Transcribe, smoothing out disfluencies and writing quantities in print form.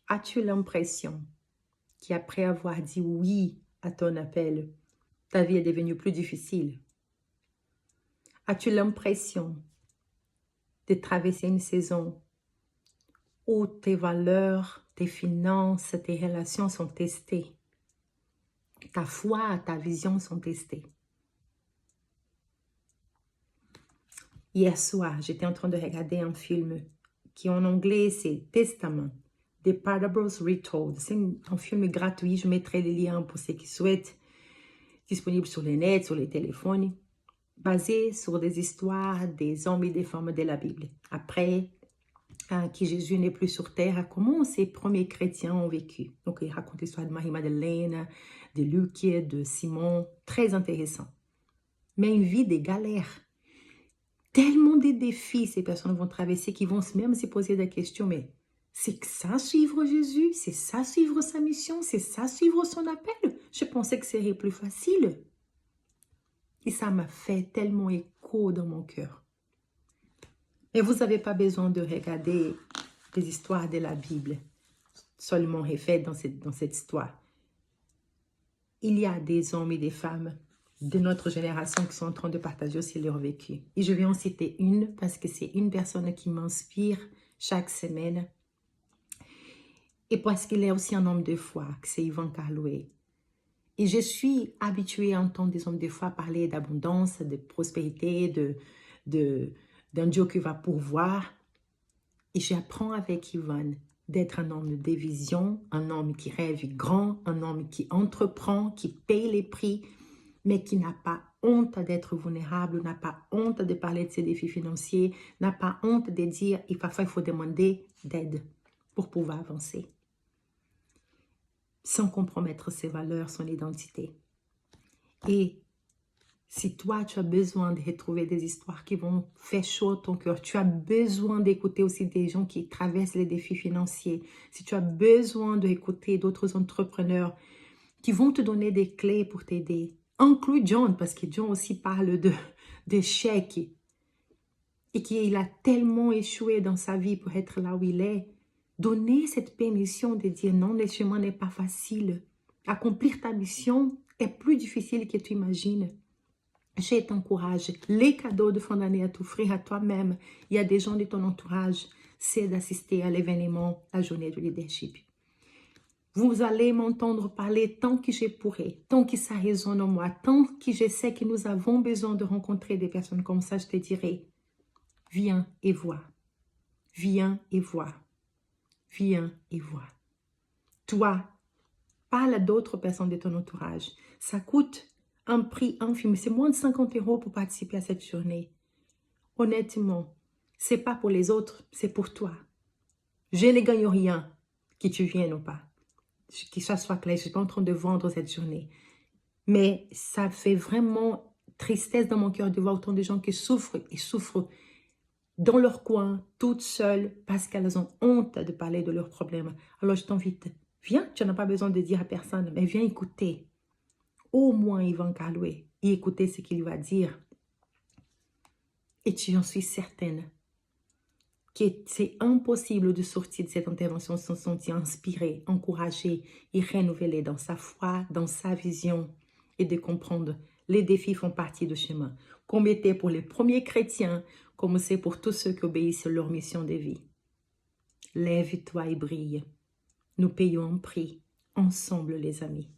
As-tu l'impression qu'après avoir dit oui à ton appel, ta vie est devenue plus difficile? As-tu l'impression de traverser une saison où tes valeurs, tes finances, tes relations sont testées? Ta foi, ta vision sont testées. Hier soir, j'étais en train de regarder un film qui en anglais c'est Testament, The Parables Retold. C'est un film gratuit, je mettrai les liens pour ceux qui souhaitent, disponible sur le net, sur les téléphones, basé sur des histoires des hommes et des femmes de la Bible. Après que Jésus n'est plus sur terre, comment ces premiers chrétiens ont vécu. Donc il raconte l'histoire de Marie-Madeleine, de Luc, de Simon, très intéressant. Mais une vie des galères. Tellement de défis ces personnes vont traverser qui vont même se poser des questions, mais c'est ça suivre Jésus? C'est ça suivre sa mission? C'est ça suivre son appel? Je pensais que ce serait plus facile. Et ça m'a fait tellement écho dans mon cœur. Et vous n'avez pas besoin de regarder des histoires de la Bible seulement refaites dans cette histoire. Il y a des hommes et des femmes de notre génération qui sont en train de partager aussi leur vécu. Et je vais en citer une parce que c'est une personne qui m'inspire chaque semaine. Et parce qu'il est aussi un homme de foi, c'est Yvan Carlouet. Et je suis habituée à entendre des hommes de foi parler d'abondance, de prospérité, d'un Dieu qui va pourvoir. Et j'apprends avec Yvan d'être un homme de vision, un homme qui rêve grand, un homme qui entreprend, qui paye les prix, mais qui n'a pas honte d'être vulnérable, n'a pas honte de parler de ses défis financiers, n'a pas honte de dire et parfois il faut demander d'aide pour pouvoir avancer, sans compromettre ses valeurs, son identité. Et si toi, tu as besoin de retrouver des histoires qui vont faire chaud à ton cœur, tu as besoin d'écouter aussi des gens qui traversent les défis financiers, si tu as besoin d'écouter d'autres entrepreneurs qui vont te donner des clés pour t'aider, inclus John, parce que John aussi parle d'échecs et qu'il a tellement échoué dans sa vie pour être là où il est. Donner cette permission de dire non, le chemin n'est pas facile. Accomplir ta mission est plus difficile que tu imagines. Je t'encourage. Les cadeaux de fin d'année à t'offrir à toi-même. Il y a des gens de ton entourage. C'est d'assister à l'événement, la journée du leadership. Vous allez m'entendre parler tant que je pourrai, tant que ça résonne en moi, tant que je sais que nous avons besoin de rencontrer des personnes comme ça, je te dirai, viens et vois. Viens et vois. Viens et vois. Toi, parle à d'autres personnes de ton entourage. Ça coûte un prix infime. C'est moins de 50 € pour participer à cette journée. Honnêtement, c'est pas pour les autres, c'est pour toi. Je ne gagne rien, que tu viennes ou pas. Que ça soit clair, je ne suis pas en train de vendre cette journée. Mais ça fait vraiment tristesse dans mon cœur de voir autant de gens qui souffrent et souffrent dans leur coin, toutes seules, parce qu'elles ont honte de parler de leurs problèmes. Alors je t'invite, viens, tu n'as pas besoin de dire à personne, mais viens écouter. Au moins Yvan Carlouet, et écouter ce qu'il va dire. Et j'en suis certaine que c'est impossible de sortir de cette intervention sans se sentir inspiré, encouragé et renouvelé dans sa foi, dans sa vision et de comprendre les défis font partie du chemin, comme était pour les premiers chrétiens, comme c'est pour tous ceux qui obéissent à leur mission de vie. Lève-toi et brille. Nous payons un prix, ensemble les amis.